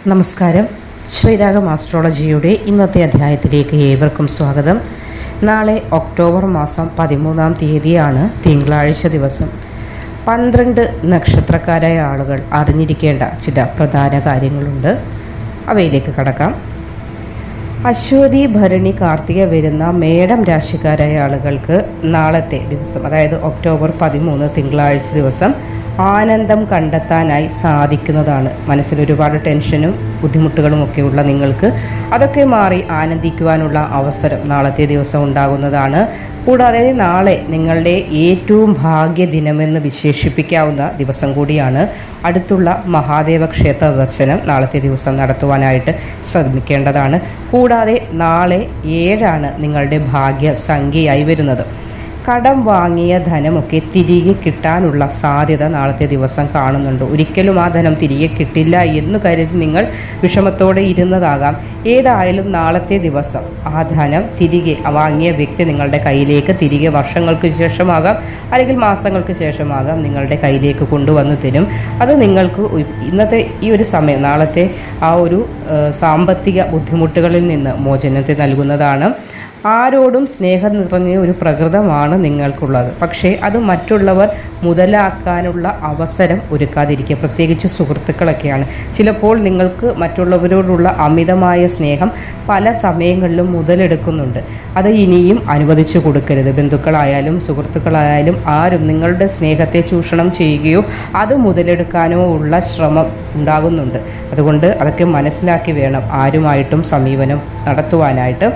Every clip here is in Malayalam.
നമസ്കാരം. ശ്രീരാഗം ആസ്ട്രോളജിയുടെ ഇന്നത്തെ അധ്യായത്തിലേക്ക് ഏവർക്കും സ്വാഗതം. നാളെ ഒക്ടോബർ മാസം 13-ാം തീയതിയാണ് തിങ്കളാഴ്ച ദിവസം. 12 നക്ഷത്രക്കാരായ ആളുകൾ അറിഞ്ഞിരിക്കേണ്ട ചില പ്രധാന കാര്യങ്ങളുണ്ട്. അവയിലേക്ക് കടക്കാം. അശ്വതി, ഭരണി, കാർത്തിക വരുന്ന മേടം രാശിക്കാരായ ആളുകൾക്ക് നാളത്തെ ദിവസം, അതായത് ഒക്ടോബർ 13 തിങ്കളാഴ്ച ദിവസം ആനന്ദം കണ്ടെത്താനായി സാധിക്കുന്നതാണ്. മനസ്സിൽ ഒരുപാട് ടെൻഷനും ബുദ്ധിമുട്ടുകളും ഒക്കെയുള്ള നിങ്ങൾക്ക് അതൊക്കെ മാറി ആനന്ദിക്കുവാനുള്ള അവസരം നാളത്തെ ദിവസം ഉണ്ടാകുന്നതാണ്. കൂടാതെ നാളെ നിങ്ങളുടെ ഏറ്റവും ഭാഗ്യദിനമെന്ന് വിശേഷിപ്പിക്കാവുന്ന ദിവസം കൂടിയാണ്. അടുത്തുള്ള മഹാദേവ ക്ഷേത്ര ദർശനം നാളത്തെ ദിവസം നടത്തുവാനായിട്ട് ശ്രമിക്കേണ്ടതാണ്. കൂടാതെ നാളെ 7 നിങ്ങളുടെ ഭാഗ്യസംഖ്യയായി വരുന്നത്. കടം വാങ്ങിയ ധനമൊക്കെ തിരികെ കിട്ടാനുള്ള സാധ്യത നാളത്തെ ദിവസം കാണുന്നുണ്ട്. ഒരിക്കലും ആ ധനം തിരികെ കിട്ടില്ല എന്ന് കരുതി നിങ്ങൾ വിഷമത്തോടെ ഇരുന്നതാകാം. ഏതായാലും നാളത്തെ ദിവസം ആ ധനം തിരികെ വാങ്ങിയ വ്യക്തി നിങ്ങളുടെ കയ്യിലേക്ക് തിരികെ വർഷങ്ങൾക്ക് ശേഷമാകാം, അല്ലെങ്കിൽ മാസങ്ങൾക്ക് ശേഷമാകാം, നിങ്ങളുടെ കയ്യിലേക്ക് കൊണ്ടുവന്നു തരും. അത് നിങ്ങൾക്ക് ഇന്നത്തെ ഈ ഒരു സമയം, നാളത്തെ ആ ഒരു സാമ്പത്തിക ബുദ്ധിമുട്ടുകളിൽ നിന്ന് മോചനത്തെ നൽകുന്നതാണ്. ആരോടും സ്നേഹം നിറഞ്ഞ ഒരു പ്രകൃതമാണ് നിങ്ങൾക്കുള്ളത്. പക്ഷേ അത് മറ്റുള്ളവർ മുതലാക്കാനുള്ള അവസരം ഒരുക്കാതിരിക്കുക. പ്രത്യേകിച്ച് സുഹൃത്തുക്കളൊക്കെയാണ്. ചിലപ്പോൾ നിങ്ങൾക്ക് മറ്റുള്ളവരോടുള്ള അമിതമായ സ്നേഹം പല സമയങ്ങളിലും മുതലെടുക്കുന്നുണ്ട്. അത് ഇനിയും അനുവദിച്ചു കൊടുക്കരുത്. ബന്ധുക്കളായാലും സുഹൃത്തുക്കളായാലും ആരും നിങ്ങളുടെ സ്നേഹത്തെ ചൂഷണം ചെയ്യുകയോ അത് മുതലെടുക്കാനോ ഉള്ള ശ്രമം ഉണ്ടാകുന്നുണ്ട്. അതുകൊണ്ട് അതൊക്കെ മനസ്സിലാക്കി വേണം ആരുമായിട്ടും സമീപനം നടത്തുവാനായിട്ട്.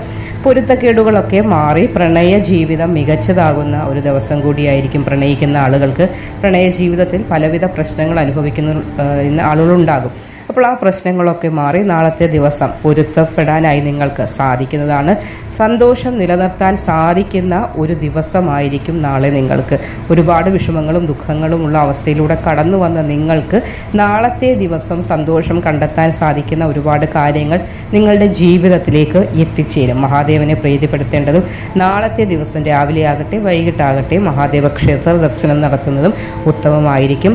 പൊരുത്തക്കേടുകളൊക്കെ മാറി പ്രണയ ജീവിതം മികച്ചതാകുന്ന ഒരു ദിവസം കൂടിയായിരിക്കും. പ്രണയിക്കുന്ന ആളുകൾക്ക് പ്രണയ ജീവിതത്തിൽ പലവിധ പ്രശ്നങ്ങൾ അനുഭവിക്കുന്ന ആളുകളുണ്ടാകും. അപ്പോൾ ആ പ്രശ്നങ്ങളൊക്കെ മാറി നാളത്തെ ദിവസം പൊരുത്തപ്പെടാനായി നിങ്ങൾക്ക് സാധിക്കുന്നതാണ്. സന്തോഷം നിലനിർത്താൻ സാധിക്കുന്ന ഒരു ദിവസമായിരിക്കും നാളെ നിങ്ങൾക്ക്. ഒരുപാട് വിഷമങ്ങളും ദുഃഖങ്ങളും ഉള്ള അവസ്ഥയിലൂടെ കടന്നു വന്ന നിങ്ങൾക്ക് നാളത്തെ ദിവസം സന്തോഷം കണ്ടെത്താൻ സാധിക്കുന്ന ഒരുപാട് കാര്യങ്ങൾ നിങ്ങളുടെ ജീവിതത്തിലേക്ക് എത്തിച്ചേരും. മഹാദേവനെ പ്രീതിപ്പെടുത്തേണ്ടതും നാളത്തെ ദിവസം രാവിലെ ആകട്ടെ വൈകിട്ടാകട്ടെ മഹാദേവ ക്ഷേത്ര ദർശനം നടത്തുന്നതും ഉത്തമമായിരിക്കും.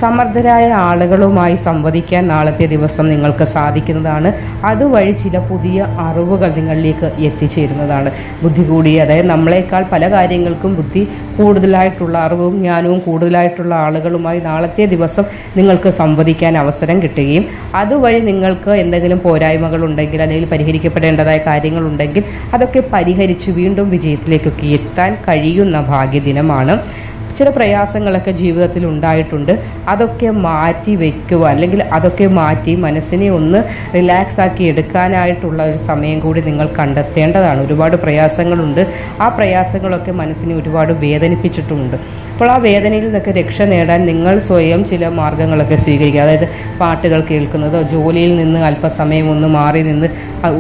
സമർത്ഥരായ ആളുകളുമായി സംവദിക്കാൻ നാളത്തെ ദിവസം നിങ്ങൾക്ക് സാധിക്കുന്നതാണ്. അതുവഴി ചില പുതിയ അറിവുകൾ നിങ്ങളിലേക്ക് എത്തിച്ചേരുന്നതാണ്. ബുദ്ധി കൂടി, അതായത് നമ്മളെക്കാൾ പല കാര്യങ്ങൾക്കും ബുദ്ധി കൂടുതലായിട്ടുള്ള അറിവും ജ്ഞാനവും കൂടുതലായിട്ടുള്ള ആളുകളുമായി നാളത്തെ ദിവസം നിങ്ങൾക്ക് സംവദിക്കാൻ അവസരം കിട്ടുകയും അതുവഴി നിങ്ങൾക്ക് എന്തെങ്കിലും പോരായ്മകളുണ്ടെങ്കിൽ അല്ലെങ്കിൽ പരിഹരിക്കപ്പെടേണ്ടതായ കാര്യങ്ങളുണ്ടെങ്കിൽ അതൊക്കെ പരിഹരിച്ച് വീണ്ടും വിജയത്തിലേക്കൊക്കെ എത്താൻ കഴിയുന്ന ഭാഗ്യദിനമാണ്. ചില പ്രയാസങ്ങളൊക്കെ ജീവിതത്തിൽ ഉണ്ടായിട്ടുണ്ട്. അതൊക്കെ മാറ്റി വയ്ക്കുവാൻ, അല്ലെങ്കിൽ അതൊക്കെ മാറ്റി മനസ്സിനെ ഒന്ന് റിലാക്സ് ആക്കി എടുക്കാനായിട്ടുള്ള ഒരു സമയം കൂടി നിങ്ങൾ കണ്ടെത്തേണ്ടതാണ്. ഒരുപാട് പ്രയാസങ്ങളുണ്ട്. ആ പ്രയാസങ്ങളൊക്കെ മനസ്സിനെ ഒരുപാട് വേദനിപ്പിച്ചിട്ടുമുണ്ട്. അപ്പോൾ ആ വേദനയിൽ നിന്നൊക്കെ രക്ഷ നേടാൻ നിങ്ങൾ സ്വയം ചില മാർഗ്ഗങ്ങളൊക്കെ സ്വീകരിക്കുക. അതായത് പാട്ടുകൾ കേൾക്കുന്നതോ, ജോലിയിൽ നിന്ന് അല്പസമയം ഒന്ന് മാറി നിന്ന്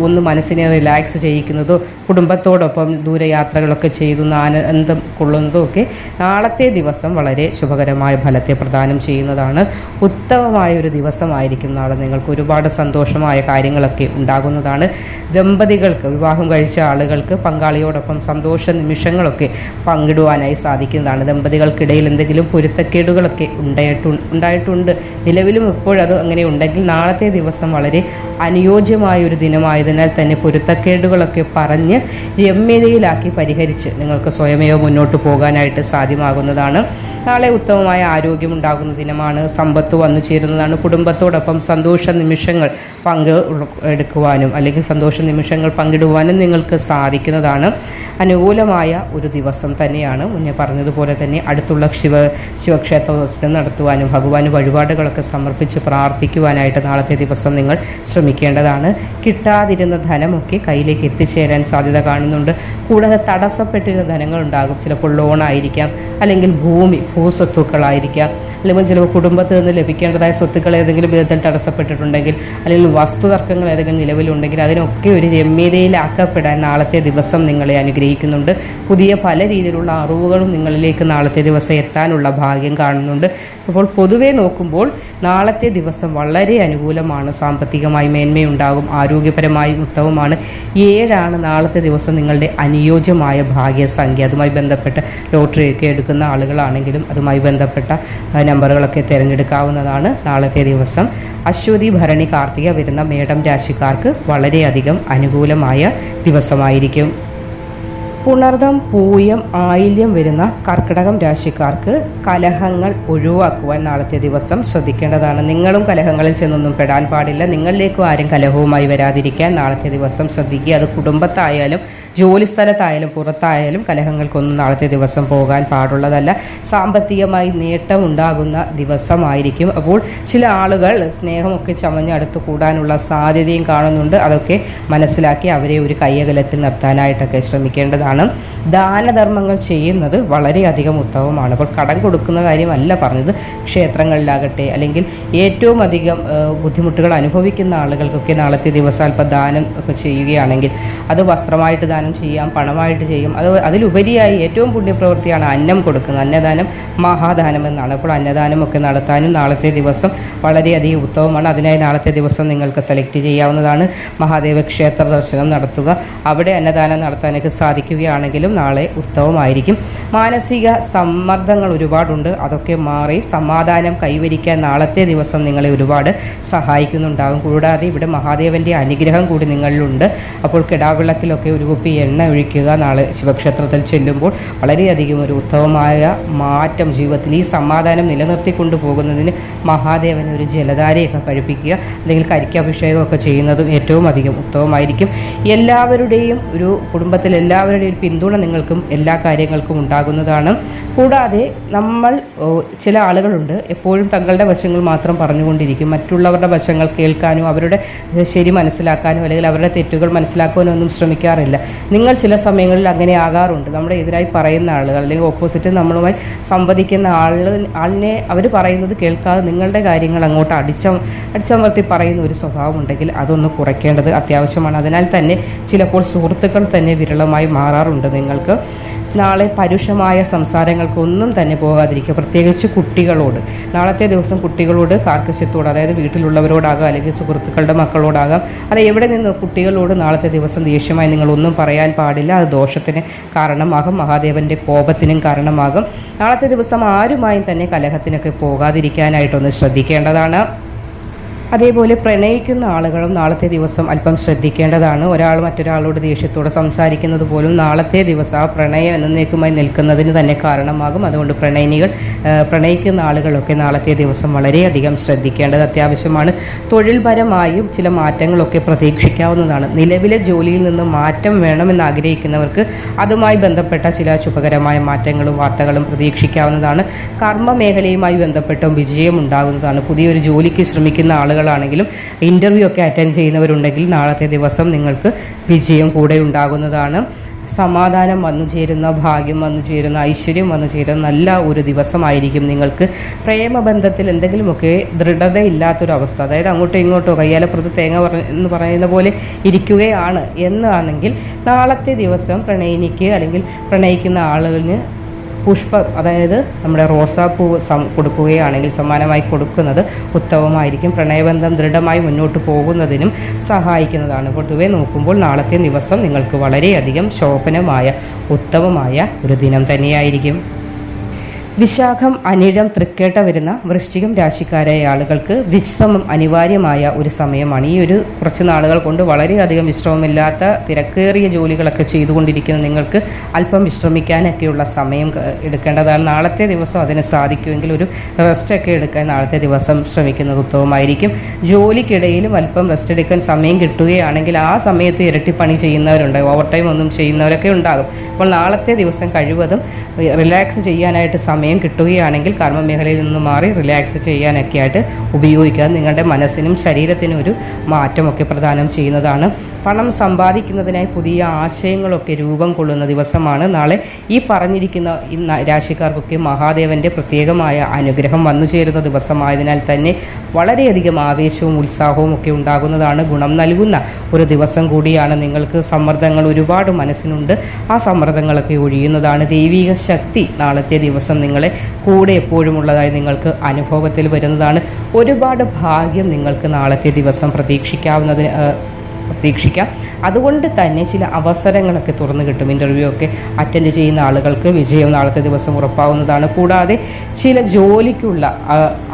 ഒന്ന് മനസ്സിനെ റിലാക്സ് ചെയ്യിക്കുന്നതോ, കുടുംബത്തോടൊപ്പം ദൂരയാത്രകളൊക്കെ ചെയ്തു ആനന്ദം കൊള്ളുന്നതോ ഒക്കെ നാളത്തെ ദിവസം വളരെ ശുഭകരമായ ഫലത്തെ പ്രദാനം ചെയ്യുന്നതാണ്. ഉത്തമമായ ഒരു ദിവസമായിരിക്കും നാളെ. നിങ്ങൾക്ക് ഒരുപാട് സന്തോഷമായ കാര്യങ്ങളൊക്കെ ഉണ്ടാകുന്നതാണ്. ദമ്പതികൾക്ക്, വിവാഹം കഴിച്ച ആളുകൾക്ക് പങ്കാളിയോടൊപ്പം സന്തോഷ നിമിഷങ്ങളൊക്കെ പങ്കിടുവാനായി സാധിക്കുന്നതാണ്. ദമ്പതികൾക്കിടയിൽ എന്തെങ്കിലും പൊരുത്തക്കേടുകളൊക്കെ ഉണ്ടായിട്ടുണ്ട്, നിലവിലും ഇപ്പോഴത് അങ്ങനെ ഉണ്ടെങ്കിൽ നാളത്തെ ദിവസം വളരെ അനുയോജ്യമായ ഒരു ദിനമായതിനാൽ തന്നെ പൊരുത്തക്കേടുകളൊക്കെ പറഞ്ഞ് രമ്യതയിലാക്കി പരിഹരിച്ച് നിങ്ങൾക്ക് സ്വയമേവ മുന്നോട്ട് പോകാനായിട്ട് സാധ്യമാകുന്നതാണ്. നാളെ ഉത്തമമായ ആരോഗ്യമുണ്ടാകുന്ന ദിനമാണ്. സമ്പത്ത് വന്നു ചേരുന്നതാണ്. കുടുംബത്തോടൊപ്പം സന്തോഷ നിമിഷങ്ങൾ പങ്കെടുക്കുവാനും അല്ലെങ്കിൽ സന്തോഷ നിമിഷങ്ങൾ പങ്കിടുവാനും നിങ്ങൾക്ക് സാധിക്കുന്നതാണ്. അനുകൂലമായ ഒരു ദിവസം തന്നെയാണ്. മുന്നേ പറഞ്ഞതുപോലെ തന്നെ അടുത്തുള്ള ശിവക്ഷേത്ര ദർശനം നടത്തുവാനും ഭഗവാന് വഴിപാടുകളൊക്കെ സമർപ്പിച്ച് പ്രാർത്ഥിക്കുവാനായിട്ട് നാളത്തെ ദിവസം നിങ്ങൾ ശ്രമിക്കേണ്ടതാണ്. കിട്ടാതിരുന്ന ധനമൊക്കെ കയ്യിലേക്ക് എത്തിച്ചേരാൻ സാധ്യത കാണുന്നുണ്ട്. കൂടാതെ തടസ്സപ്പെട്ടിരുന്ന ധനങ്ങളുണ്ടാകും. ചിലപ്പോൾ ലോണായിരിക്കാം, അല്ലെങ്കിൽ ഭൂസ്വത്തുക്കളായിരിക്കാം, അല്ലെങ്കിൽ ചിലപ്പോൾ കുടുംബത്തിൽ നിന്ന് ലഭിക്കേണ്ടതായ സ്വത്തുക്കൾ ഏതെങ്കിലും വിധത്തിൽ തടസ്സപ്പെട്ടിട്ടുണ്ടെങ്കിൽ, അല്ലെങ്കിൽ വസ്തുതർക്കങ്ങൾ ഏതെങ്കിലും നിലവിലുണ്ടെങ്കിൽ അതിനൊക്കെ ഒരു രമ്യതയിലാക്കപ്പെടാൻ നാളത്തെ ദിവസം നിങ്ങളെ അനുഗ്രഹിക്കുന്നുണ്ട്. പുതിയ പല രീതിയിലുള്ള അറിവുകളും നിങ്ങളിലേക്ക് നാളത്തെ ദിവസം എത്താനുള്ള ഭാഗ്യം കാണുന്നുണ്ട്. അപ്പോൾ പൊതുവെ നോക്കുമ്പോൾ നാളത്തെ ദിവസം വളരെ അനുകൂലമാണ്. സാമ്പത്തികമായി മേന്മയുണ്ടാകും, ആരോഗ്യപരമായി ഉത്തമമാണ്. 7 നാളത്തെ ദിവസം നിങ്ങളുടെ അനുയോജ്യമായ ഭാഗ്യസംഖ്യ. അതുമായി ബന്ധപ്പെട്ട് ലോട്ടറിയൊക്കെ എടുക്കുന്ന ആളുകളാണെങ്കിലും അതുമായി ബന്ധപ്പെട്ട നമ്പറുകളൊക്കെ തിരഞ്ഞെടുക്കാവുന്നതാണ്. നാളത്തെ ദിവസം അശ്വതി, ഭരണി, കാർത്തിക വരുന്ന മേടം രാശിക്കാർക്ക് വളരെയധികം അനുകൂലമായ ദിവസമായിരിക്കും. പുണർദം, പൂയം, ആയില്യം വരുന്ന കർക്കിടകം രാശിക്കാർക്ക് കലഹങ്ങൾ ഒഴിവാക്കുവാൻ നാളത്തെ ദിവസം ശ്രദ്ധിക്കേണ്ടതാണ്. നിങ്ങളും കലഹങ്ങളിൽ ചെന്നൊന്നും പെടാൻ പാടില്ല. നിങ്ങളിലേക്കും ആരും കലഹവുമായി വരാതിരിക്കാൻ നാളത്തെ ദിവസം ശ്രദ്ധിക്കുക. അത് കുടുംബത്തായാലും ജോലിസ്ഥലത്തായാലും പുറത്തായാലും കലഹങ്ങൾക്കൊന്നും നാളത്തെ ദിവസം പോകാൻ പാടുള്ളതല്ല. സാമ്പത്തികമായി നേട്ടമുണ്ടാകുന്ന ദിവസമായിരിക്കും. അപ്പോൾ ചില ആളുകൾ സ്നേഹമൊക്കെ ചമഞ്ഞ് അടുത്ത് കൂടാനുള്ള സാധ്യതയും കാണുന്നുണ്ട്. അതൊക്കെ മനസ്സിലാക്കി അവരെ ഒരു കയ്യകലത്തിൽ നിർത്താനായിട്ടൊക്കെ ശ്രമിക്കേണ്ടതാണ്. ദാനധർമ്മങ്ങൾ ചെയ്യുന്നത് വളരെയധികം ഉത്തമമാണ്. അപ്പോൾ കടം കൊടുക്കുന്ന കാര്യമല്ല പറഞ്ഞത്. ക്ഷേത്രങ്ങളിലാകട്ടെ അല്ലെങ്കിൽ ഏറ്റവും അധികം ബുദ്ധിമുട്ടുകൾ അനുഭവിക്കുന്ന ആളുകൾക്കൊക്കെ നാളത്തെ ദിവസം അല്പം ദാനം ഒക്കെ ചെയ്യുകയാണെങ്കിൽ അത് വസ്ത്രമായിട്ട് ദാനം ചെയ്യാം, പണമായിട്ട് ചെയ്യും. അതിലുപരിയായി ഏറ്റവും പുണ്യപ്രവൃത്തിയാണ് അന്നം കൊടുക്കുന്നത്. അന്നദാനം മഹാദാനം എന്നാണ്. അപ്പോൾ അന്നദാനമൊക്കെ നടത്താനും നാളത്തെ ദിവസം വളരെയധികം ഉത്തമമാണ്. അതിനായി നാളത്തെ ദിവസം നിങ്ങൾക്ക് സെലക്ട് ചെയ്യാവുന്നതാണ്. മഹാദേവ ക്ഷേത്ര ദർശനം നടത്തുക. അവിടെ അന്നദാനം നടത്താനൊക്കെ സാധിക്കുകയാണെങ്കിലും നാളെ ഉത്തമമായിരിക്കും. മാനസിക സമ്മർദ്ദങ്ങൾ ഒരുപാടുണ്ട്. അതൊക്കെ മാറി സമാധാനം കൈവരിക്കാൻ നാളത്തെ ദിവസം നിങ്ങളെ ഒരുപാട് സഹായിക്കുന്നുണ്ടാകും. കൂടാതെ ഇവിടെ മഹാദേവൻ്റെ അനുഗ്രഹം കൂടി നിങ്ങളിലുണ്ട്. അപ്പോൾ കിടാവിളക്കിലൊക്കെ ഒരു കുപ്പി എണ്ണ ഒഴിക്കുക. നാളെ ശിവക്ഷേത്രത്തിൽ ചെല്ലുമ്പോൾ വളരെയധികം ഒരു ഉത്തമമായ മാറ്റം ജീവിതത്തിൽ ഈ സമാധാനം നിലനിർത്തിക്കൊണ്ടു പോകുന്നതിന് മഹാദേവന് ഒരു ജലധാരയൊക്കെ കഴിപ്പിക്കുക അല്ലെങ്കിൽ കരിക്കാഭിഷേകമൊക്കെ ചെയ്യുന്നതും ഏറ്റവും അധികം ഉത്തമമായിരിക്കും. എല്ലാവരുടെയും ഒരു കുടുംബത്തിൽ എല്ലാവരുടെയും ഒരു പിന്തുണ നിങ്ങൾക്കും എല്ലാ കാര്യങ്ങൾക്കും ഉണ്ടാകുന്നതാണ്. കൂടാതെ നമ്മൾ ചില ആളുകളുണ്ട് എപ്പോഴും തങ്ങളുടെ വശങ്ങൾ മാത്രം പറഞ്ഞുകൊണ്ടിരിക്കും. മറ്റുള്ളവരുടെ വശങ്ങൾ കേൾക്കാനോ അവരുടെ ശരി മനസ്സിലാക്കാനോ അല്ലെങ്കിൽ അവരുടെ തെറ്റുകൾ മനസ്സിലാക്കാനോ ഒന്നും ശ്രമിക്കാറില്ല. നിങ്ങൾ ചില സമയങ്ങളിൽ അങ്ങനെ ആകാറുണ്ട്. നമ്മുടെ എതിരായി പറയുന്ന ആളുകൾ അല്ലെങ്കിൽ ഓപ്പോസിറ്റ് നമ്മളുമായി സംവദിക്കുന്ന ആളിനെ അവർ പറയുന്നത് കേൾക്കാതെ നിങ്ങളുടെ കാര്യങ്ങൾ അങ്ങോട്ട് അടിച്ചമർത്തി പറയുന്ന ഒരു സ്വഭാവം ഉണ്ടെങ്കിൽ അതൊന്ന് കുറയ്ക്കേണ്ടത് അത്യാവശ്യമാണ്. അതിനാൽ തന്നെ ചിലപ്പോൾ സുഹൃത്തുക്കൾ തന്നെ വിരളമായി മാറാറുണ്ട്. നിങ്ങൾക്ക് നാളെ പരുഷമായ സംസാരങ്ങൾക്കൊന്നും തന്നെ പോകാതിരിക്കുക. പ്രത്യേകിച്ച് കുട്ടികളോട് നാളത്തെ ദിവസം കുട്ടികളോട് കാർക്കശ്യത്തോട്, അതായത് വീട്ടിലുള്ളവരോടാകാം അല്ലെങ്കിൽ സുഹൃത്തുക്കളുടെ മക്കളോടാകാം, അല്ല എവിടെ നിന്ന് കുട്ടികളോട് നാളത്തെ ദിവസം ദേഷ്യമായി നിങ്ങളൊന്നും പറയാൻ പാടില്ല. അത് ദോഷത്തിന് കാരണമാകും, മഹാദേവൻ്റെ കോപത്തിനും കാരണമാകും. നാളത്തെ ദിവസം ആരുമായും തന്നെ കലഹത്തിനൊക്കെ പോകാതിരിക്കാനായിട്ടൊന്ന് ശ്രദ്ധിക്കേണ്ടതാണ്. അതേപോലെ പ്രണയിക്കുന്ന ആളുകളും നാളത്തെ ദിവസം അല്പം ശ്രദ്ധിക്കേണ്ടതാണ്. ഒരാൾ മറ്റൊരാളോട് ദേഷ്യത്തോടെ സംസാരിക്കുന്നത് പോലും നാളത്തെ ദിവസം ആ പ്രണയം എന്നേക്കുമായി നിൽക്കുന്നതിന് തന്നെ കാരണമാകും. അതുകൊണ്ട് പ്രണയിക്കുന്ന ആളുകളൊക്കെ നാളത്തെ ദിവസം വളരെയധികം ശ്രദ്ധിക്കേണ്ടത് അത്യാവശ്യമാണ്. തൊഴിൽപരമായും ചില മാറ്റങ്ങളൊക്കെ പ്രതീക്ഷിക്കാവുന്നതാണ്. നിലവിലെ ജോലിയിൽ നിന്ന് മാറ്റം വേണമെന്ന് ആഗ്രഹിക്കുന്നവർക്ക് അതുമായി ബന്ധപ്പെട്ട ചില ശുഭകരമായ മാറ്റങ്ങളും വാർത്തകളും പ്രതീക്ഷിക്കാവുന്നതാണ്. കർമ്മ മേഖലയുമായി ബന്ധപ്പെട്ടും വിജയം ഉണ്ടാകുന്നതാണ്. പുതിയൊരു ജോലിക്ക് ശ്രമിക്കുന്ന ആളുകളാണെങ്കിലും ഇൻ്റർവ്യൂ ഒക്കെ അറ്റൻഡ് ചെയ്യുന്നവരുണ്ടെങ്കിൽ നാളത്തെ ദിവസം നിങ്ങൾക്ക് വിജയം കൂടെ ഉണ്ടാകുന്നതാണ്. സമാധാനം വന്നു ചേരുന്ന, ഭാഗ്യം വന്നു ചേരുന്ന, ഐശ്വര്യം വന്നു ചേരുന്ന നല്ല ഒരു ദിവസമായിരിക്കും നിങ്ങൾക്ക്. പ്രേമബന്ധത്തിൽ എന്തെങ്കിലുമൊക്കെ ദൃഢതയില്ലാത്തൊരവസ്ഥ, അതായത് അങ്ങോട്ടോ ഇങ്ങോട്ടോ കയ്യാലപ്പുറത്ത് തേങ്ങ എന്ന് പറയുന്ന പോലെ ഇരിക്കുകയാണ് എന്നാണെങ്കിൽ നാളത്തെ ദിവസം പ്രണയിനിക്ക് അല്ലെങ്കിൽ പ്രണയിക്കുന്ന ആളുകളിന് പുഷ്പം, അതായത് നമ്മുടെ റോസാപ്പൂവ് കൊടുക്കുകയാണെങ്കിൽ സമ്മാനമായി കൊടുക്കുന്നത് ഉത്തമമായിരിക്കും. പ്രണയബന്ധം ദൃഢമായി മുന്നോട്ട് പോകുന്നതിനും സഹായിക്കുന്നതാണ്. പൊതുവെ നോക്കുമ്പോൾ നാളത്തെ ദിവസം നിങ്ങൾക്ക് വളരെയധികം ശോഭനമായ ഉത്തമമായ ഒരു ദിനം തന്നെയായിരിക്കും. വിശാഖം, അനിഴം, തൃക്കേട്ട വരുന്ന വൃശ്ചികം രാശിക്കാരായ ആളുകൾക്ക് വിശ്രമം അനിവാര്യമായ ഒരു സമയമാണ്. ഈ ഒരു കുറച്ച് നാളുകൾ കൊണ്ട് വളരെയധികം വിശ്രമമില്ലാത്ത തിരക്കേറിയ ജോലികളൊക്കെ ചെയ്തുകൊണ്ടിരിക്കുന്ന നിങ്ങൾക്ക് അല്പം വിശ്രമിക്കാനൊക്കെയുള്ള സമയം എടുക്കേണ്ടതാണ്. നാളത്തെ ദിവസം അതിന് സാധിക്കുമെങ്കിൽ ഒരു റെസ്റ്റൊക്കെ എടുക്കാൻ നാളത്തെ ദിവസം ശ്രമിക്കുന്നത് ഉത്തമമായിരിക്കും. ജോലിക്കിടയിലും അല്പം റെസ്റ്റ് എടുക്കാൻ സമയം കിട്ടുകയാണെങ്കിൽ ആ സമയത്ത് ഇരട്ടിപ്പണി ചെയ്യുന്നവരുണ്ട്, ഓവർ ടൈം ഒന്നും ചെയ്യുന്നവരൊക്കെ ഉണ്ടാകും. അപ്പോൾ നാളത്തെ ദിവസം കഴിവതും റിലാക്സ് ചെയ്യാനായിട്ട് സമയം കിട്ടുകയാണെങ്കിൽ കർമ്മമേഖലയിൽ നിന്ന് മാറി റിലാക്സ് ചെയ്യാനൊക്കെ ആയിട്ട് ഉപയോഗിക്കുക. നിങ്ങളുടെ മനസ്സിനും ശരീരത്തിനും ഒരു മാറ്റമൊക്കെ പ്രദാനം ചെയ്യുന്നതാണ്. പണം സമ്പാദിക്കുന്നതിനായി പുതിയ ആശയങ്ങളൊക്കെ രൂപം കൊള്ളുന്ന ദിവസമാണ് നാളെ. ഈ പറഞ്ഞിരിക്കുന്ന ഈ രാശിക്കാർക്കൊക്കെ മഹാദേവൻ്റെ പ്രത്യേകമായ അനുഗ്രഹം വന്നു ചേരുന്ന ദിവസമായതിനാൽ തന്നെ വളരെയധികം ആവേശവും ഉത്സാഹവും ഒക്കെ ഉണ്ടാകുന്നതാണ്. ഗുണം നൽകുന്ന ഒരു ദിവസം കൂടിയാണ്. നിങ്ങൾക്ക് സമ്മർദ്ദങ്ങൾ ഒരുപാട് മനസ്സിനുണ്ട്, ആ സമ്മർദ്ദങ്ങളൊക്കെ ഒഴിയുന്നതാണ്. ദൈവിക ശക്തി നാളത്തെ ദിവസം നിങ്ങളെ കൂടെ എപ്പോഴും ഉള്ളതായി നിങ്ങൾക്ക് അനുഭവത്തിൽ വരുന്നതാണ്. ഒരുപാട് ഭാഗ്യം നിങ്ങൾക്ക് നാളത്തെ ദിവസം പ്രതീക്ഷിക്കാം. അതുകൊണ്ട് തന്നെ ചില അവസരങ്ങളൊക്കെ തുറന്നു കിട്ടും. ഇൻ്റർവ്യൂ ഒക്കെ അറ്റൻഡ് ചെയ്യുന്ന ആളുകൾക്ക് വിജയം നാളത്തെ ദിവസം ഉറപ്പാവുന്നതാണ്. കൂടാതെ ചില ജോലിക്കുള്ള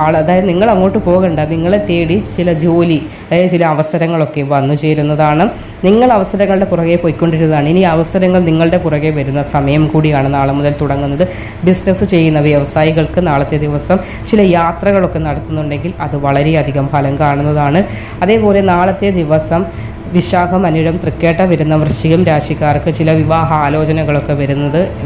അതായത് നിങ്ങൾ അങ്ങോട്ട് പോകണ്ട, നിങ്ങളെ തേടി ചില ജോലി, അതായത് ചില അവസരങ്ങളൊക്കെ വന്നു ചേരുന്നതാണ്. നിങ്ങൾ അവസരങ്ങളുടെ പുറകെ പോയിക്കൊണ്ടിരുന്നതാണ്. ഇനി അവസരങ്ങൾ നിങ്ങളുടെ പുറകെ വരുന്ന സമയം കൂടിയാണ് നാളെ മുതൽ തുടങ്ങുന്നത്. ബിസിനസ് ചെയ്യുന്ന വ്യവസായികൾക്ക് നാളത്തെ ദിവസം ചില യാത്രകളൊക്കെ നടത്തുന്നുണ്ടെങ്കിൽ അത് വളരെയധികം ഫലം കാണുന്നതാണ്. അതേപോലെ നാളത്തെ ദിവസം വിശാഖം, അനിഴം, തൃക്കേട്ട വരുന്ന വൃശ്ചികം രാശിക്കാർക്ക് ചില വിവാഹ ആലോചനകളൊക്കെ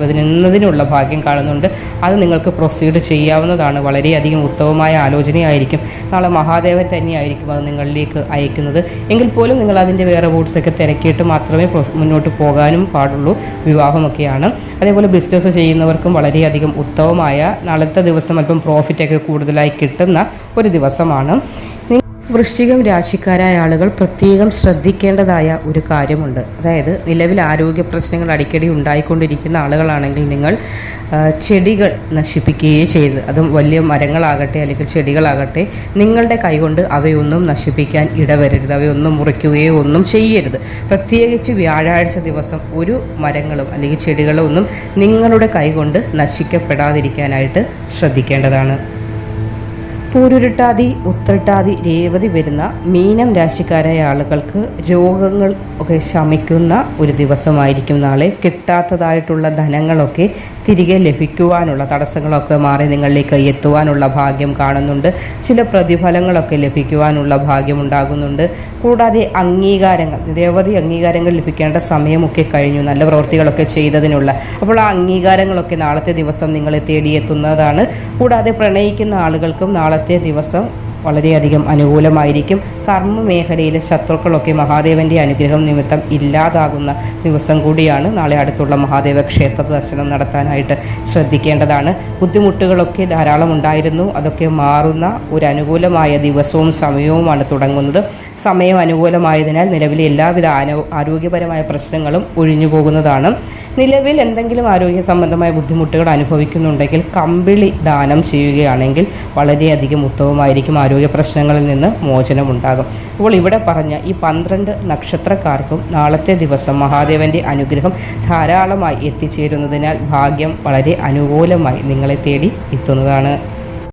വരുന്നതിനുള്ള ഭാഗ്യം കാണുന്നുണ്ട്. അത് നിങ്ങൾക്ക് പ്രൊസീഡ് ചെയ്യാവുന്നതാണ്. വളരെയധികം ഉത്തമമായ ആലോചനയായിരിക്കും. നാളെ മഹാദേവൻ തന്നെയായിരിക്കും അത് നിങ്ങളിലേക്ക് അയക്കുന്നത്. എങ്കിൽ പോലും നിങ്ങൾ അതിൻ്റെ വേറെ റൂട്ട്സൊക്കെ തിരക്കിയിട്ട് മാത്രമേ മുന്നോട്ട് പോകാനും പാടുള്ളൂ. വിവാഹമൊക്കെയാണ്. അതേപോലെ ബിസിനസ് ചെയ്യുന്നവർക്കും വളരെയധികം ഉത്തമമായ നാളത്തെ ദിവസം അല്പം പ്രോഫിറ്റൊക്കെ കൂടുതലായി കിട്ടുന്ന ഒരു ദിവസമാണ്. വൃശ്ചികം രാശിക്കാരായ ആളുകൾ പ്രത്യേകം ശ്രദ്ധിക്കേണ്ടതായ ഒരു കാര്യമുണ്ട്. അതായത് നിലവിൽ ആരോഗ്യ പ്രശ്നങ്ങൾ അടിക്കടി ഉണ്ടായിക്കൊണ്ടിരിക്കുന്ന ആളുകളാണെങ്കിൽ നിങ്ങൾ ചെടികൾ നശിപ്പിക്കുകയോ ചെയ്ത്, അതും വലിയ മരങ്ങളാകട്ടെ അല്ലെങ്കിൽ ചെടികളാകട്ടെ, നിങ്ങളുടെ കൈകൊണ്ട് അവയൊന്നും നശിപ്പിക്കാൻ ഇടവരരുത്. അവയൊന്നും മുറിക്കുകയോ ഒന്നും ചെയ്യരുത്. പ്രത്യേകിച്ച് വ്യാഴാഴ്ച ദിവസം ഒരു മരങ്ങളും അല്ലെങ്കിൽ ചെടികളും ഒന്നും നിങ്ങളുടെ കൈകൊണ്ട് നശിക്കപ്പെടാതിരിക്കാനായിട്ട് ശ്രദ്ധിക്കേണ്ടതാണ്. പൂരുരുട്ടാതി, ഉത്രട്ടാതി, രേവതി വരുന്ന മീനം രാശിക്കാരായ ആളുകൾക്ക് രോഗങ്ങൾ ഒക്കെ ശമിക്കുന്ന ഒരു ദിവസമായിരിക്കും നാളെ. കിട്ടാത്തതായിട്ടുള്ള ധനങ്ങളൊക്കെ തിരികെ ലഭിക്കുവാനുള്ള തടസ്സങ്ങളൊക്കെ മാറി നിങ്ങളിലേക്ക് എത്തുവാനുള്ള ഭാഗ്യം കാണുന്നുണ്ട്. ചില പ്രതിഫലങ്ങളൊക്കെ ലഭിക്കുവാനുള്ള ഭാഗ്യമുണ്ടാകുന്നുണ്ട്. കൂടാതെ അംഗീകാരങ്ങൾ, നിരവധി അംഗീകാരങ്ങൾ ലഭിക്കേണ്ട സമയമൊക്കെ കഴിഞ്ഞു, നല്ല പ്രവൃത്തികളൊക്കെ ചെയ്തതിനുള്ള. അപ്പോൾ ആ അംഗീകാരങ്ങളൊക്കെ നാളത്തെ ദിവസം നിങ്ങളെ തേടിയെത്തുന്നതാണ്. കൂടാതെ പ്രണയിക്കുന്ന ആളുകൾക്കും നാളത്തെ ദിവസം വളരെയധികം അനുകൂലമായിരിക്കും. കർമ്മ മേഖലയിലെ ശത്രുക്കളൊക്കെ മഹാദേവൻ്റെ അനുഗ്രഹം നിമിത്തം ഇല്ലാതാകുന്ന ദിവസം കൂടിയാണ്. നാളെ അടുത്തുള്ള മഹാദേവ ക്ഷേത്ര ദർശനം നടത്താനായിട്ട് ശ്രദ്ധിക്കേണ്ടതാണ്. ബുദ്ധിമുട്ടുകളൊക്കെ ധാരാളം ഉണ്ടായിരുന്നു, അതൊക്കെ മാറുന്ന ഒരു അനുകൂലമായ ദിവസവും സമയവുമാണ് തുടങ്ങുന്നത്. സമയം അനുകൂലമായതിനാൽ നിലവിലെ എല്ലാവിധ ആരോഗ്യപരമായ പ്രശ്നങ്ങളും ഒഴിഞ്ഞു പോകുന്നതാണ്. നിലവിൽ എന്തെങ്കിലും ആരോഗ്യ സംബന്ധമായ ബുദ്ധിമുട്ടുകൾ അനുഭവിക്കുന്നുണ്ടെങ്കിൽ കമ്പിളി ദാനം ചെയ്യുകയാണെങ്കിൽ വളരെയധികം ഉത്തമമായിരിക്കും. ആരോഗ്യ പ്രശ്നങ്ങളിൽ നിന്ന് മോചനമുണ്ടാകും. അപ്പോൾ ഇവിടെ പറഞ്ഞ ഈ 12 നക്ഷത്രക്കാർക്കും നാളത്തെ ദിവസം മഹാദേവൻ്റെ അനുഗ്രഹം ധാരാളമായി എത്തിച്ചേരുന്നതിനാൽ ഭാഗ്യം വളരെ അനുകൂലമായി നിങ്ങളെ തേടി എത്തുന്നതാണ്.